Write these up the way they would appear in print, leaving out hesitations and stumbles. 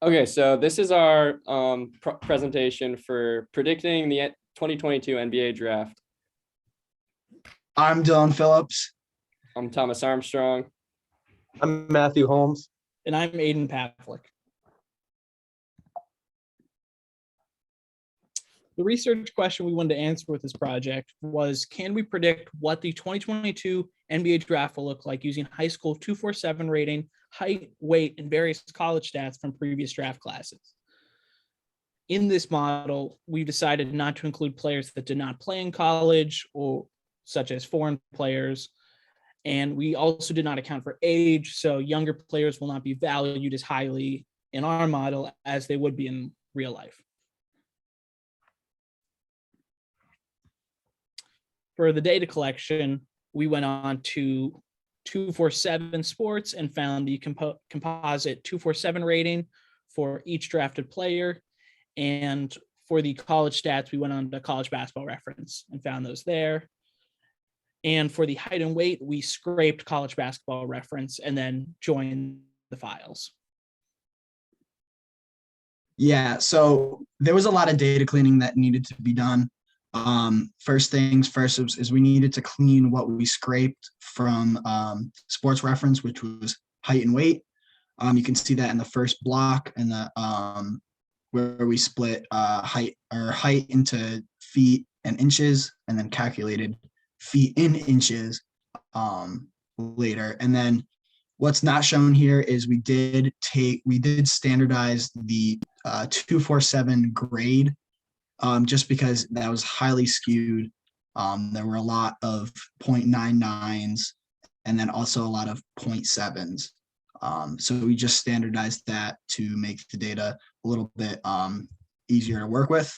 Okay, so this is our presentation for predicting the 2022 NBA draft. I'm Dylan Phillips. I'm Thomas Armstrong. I'm Matthew Holmes. And I'm Aidan Pavlick. The research question we wanted to answer with this project was, can we predict what the 2022 NBA draft will look like using high school 247 rating, height, weight, and various college stats from previous draft classes? In this model, we decided not to include players that did not play in college, or such as foreign players. And we also did not account for age, so younger players will not be valued as highly in our model as they would be in real life. For the data collection, we went on to 247 Sports and found the composite 247 rating for each drafted player. And for the college stats, we went on to College Basketball Reference and found those there. And for the height and weight, we scraped College Basketball Reference and then joined the files. Yeah, so there was a lot of data cleaning that needed to be done. First things first is we needed to clean what we scraped from Sports Reference, which was height and weight. You can see that in the first block and the where we split height into feet and inches, and then calculated feet in inches later. And then what's not shown here is we did standardize the 247 grade. Just because that was highly skewed. There were a lot of 0.99s and then also a lot of 0.7s. So we just standardized that to make the data a little bit easier to work with.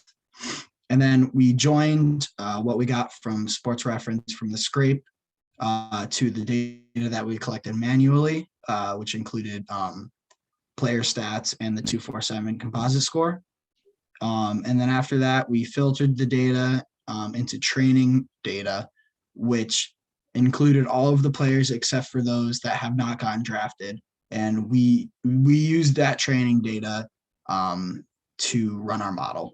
And then we joined what we got from Sports Reference from the scrape to the data that we collected manually, which included player stats and the 247 composite score. And then after that, we filtered the data into training data, which included all of the players except for those that have not gotten drafted. And we used that training data to run our model.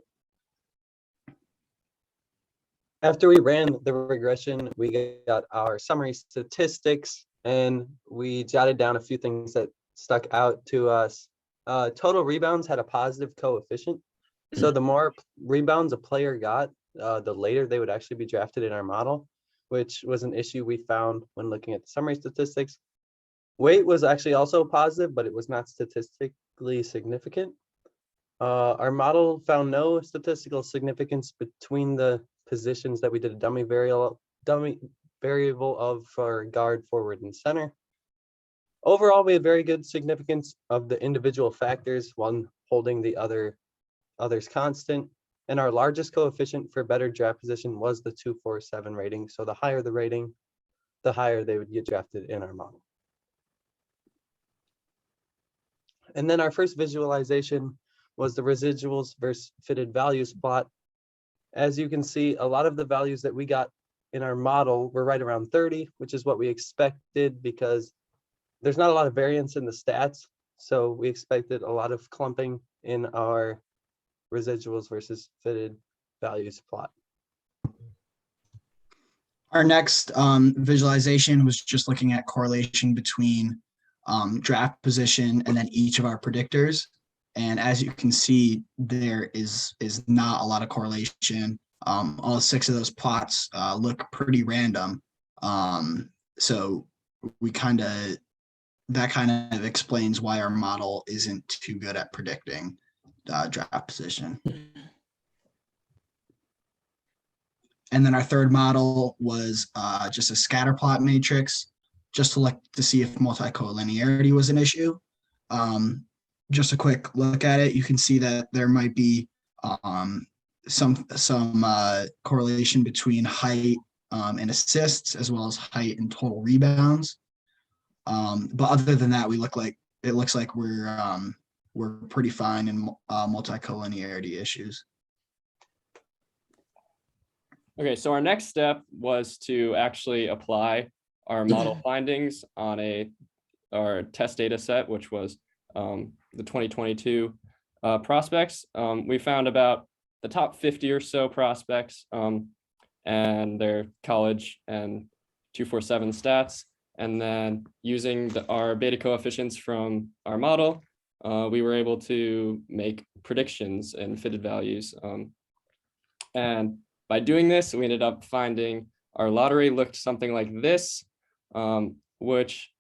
After we ran the regression, we got our summary statistics, and we jotted down a few things that stuck out to us. Total rebounds had a positive coefficient. So the more rebounds a player got, the later they would actually be drafted in our model, which was an issue we found when looking at the summary statistics. Weight was actually also positive, but it was not statistically significant. Our model found no statistical significance between the positions that we did a dummy variable of for guard, forward, and center. Overall, we had very good significance of the individual factors, one holding the others constant, and our largest coefficient for better draft position was the 247 rating. So the higher the rating, the higher they would get drafted in our model. And then our first visualization was the residuals versus fitted values plot. As you can see, a lot of the values that we got in our model were right around 30, which is what we expected because there's not a lot of variance in the stats. So we expected a lot of clumping in our residuals versus fitted values plot. Our next visualization was just looking at correlation between draft position and then each of our predictors. And as you can see, there is not a lot of correlation. All 6 of those plots look pretty random. So that kind of explains why our model isn't too good at predicting draft position. And then our third model was just a scatter plot matrix, just to look to see if multicollinearity was an issue. Just a quick look at it, you can see that there might be some correlation between height and assists, as well as height and total rebounds. But other than that, it looks like we're pretty fine in multicollinearity issues. Okay, so our next step was to actually apply our model findings on our test data set, which was the 2022 prospects. We found about the top 50 or so prospects and their college and 247 stats. And then using our beta coefficients from our model, we were able to make predictions and fitted values. And by doing this, we ended up finding our lottery looked something like this, which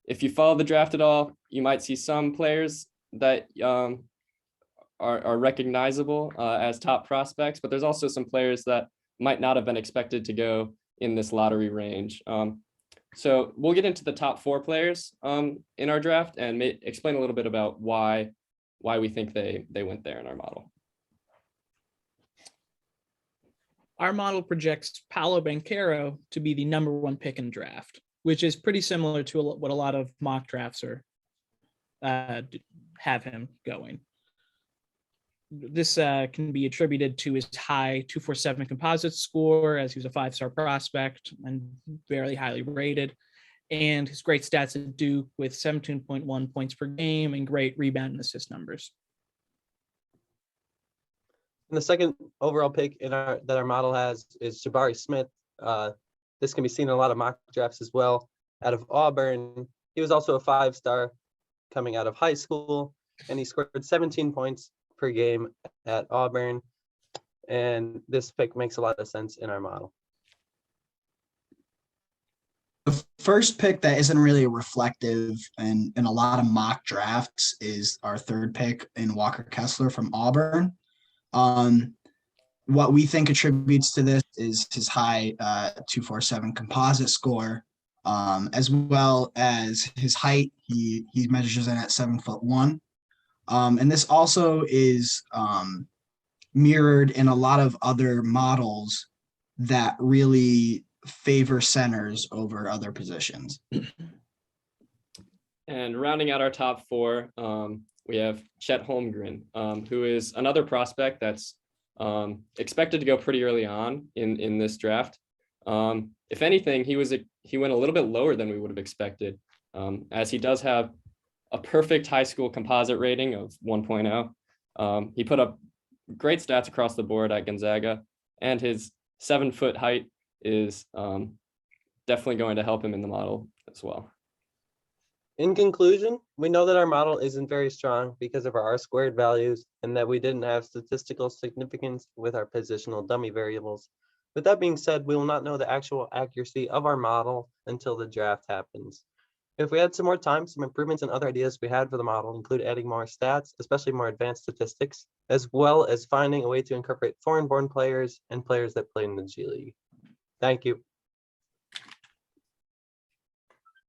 if you follow the draft at all, you might see some players that are recognizable as top prospects, but there's also some players that might not have been expected to go in this lottery range. So we'll get into the top 4 players in our draft and explain a little bit about why we think they went there in our model. Our model projects Paolo Banchero to be the #1 pick in the draft, which is pretty similar to what a lot of mock drafts have him going. This can be attributed to his high 247 composite score, as he was a 5-star prospect and very highly rated, and his great stats at Duke with 17.1 points per game and great rebound and assist numbers. And the second overall pick that our model has is Jabari Smith. This can be seen in a lot of mock drafts as well. Out of Auburn, he was also a 5-star coming out of high school, and he scored 17 points per game at Auburn. And this pick makes a lot of sense in our model. The first pick that isn't really reflective in a lot of mock drafts is our 3rd pick in Walker Kessler from Auburn. What we think attributes to this is his high 247 composite score, as well as his height. He measures in at 7'1". And this also is mirrored in a lot of other models that really favor centers over other positions. And rounding out our top 4, we have Chet Holmgren, who is another prospect that's expected to go pretty early on in this draft. If anything, he went a little bit lower than we would have expected, as he does have a perfect high school composite rating of 1.0. He put up great stats across the board at Gonzaga, and his 7-foot height is definitely going to help him in the model as well. In conclusion, we know that our model isn't very strong because of our R-squared values and that we didn't have statistical significance with our positional dummy variables. With that being said, we will not know the actual accuracy of our model until the draft happens. If we had some more time, some improvements and other ideas we had for the model include adding more stats, especially more advanced statistics, as well as finding a way to incorporate foreign-born players and players that play in the G League. Thank you.